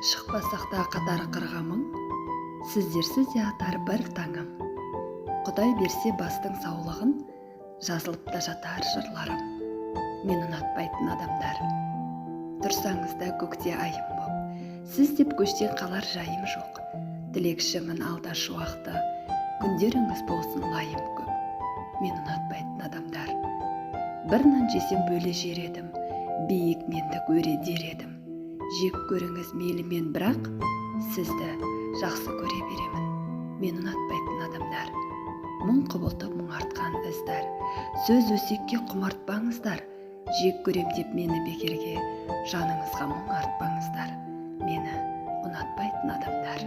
Шықпасақ та қатар қырғамың, сіздерсіз де атар бір таңым. Құдай берсе бастың саулығын, жазылып та жатар жырларым. Мен ұнатпайтын адамдар. Тұрсаңыз да көкте айым боп, сіз деп көштен қалар жайым жоқ. Тілекшімін алда шуақты, күндеріңіз болсын лайым көп. Мен ұнатпайтын адамдар. Бір нан жесем бөле жер едім, биік мендік өре дер едім. Жек көріңіз мейлімен, бірақ сізді жақсы көре беремін. Мен ұнатпайтын адамдар. Мұң құбылтып мұңартқан іздар. Сөз өсекке құмартпаңыздар. Жек көрем деп мені бекерге, жаныңызға мұң артпаңыздар. Мені ұнатпайтын адамдар.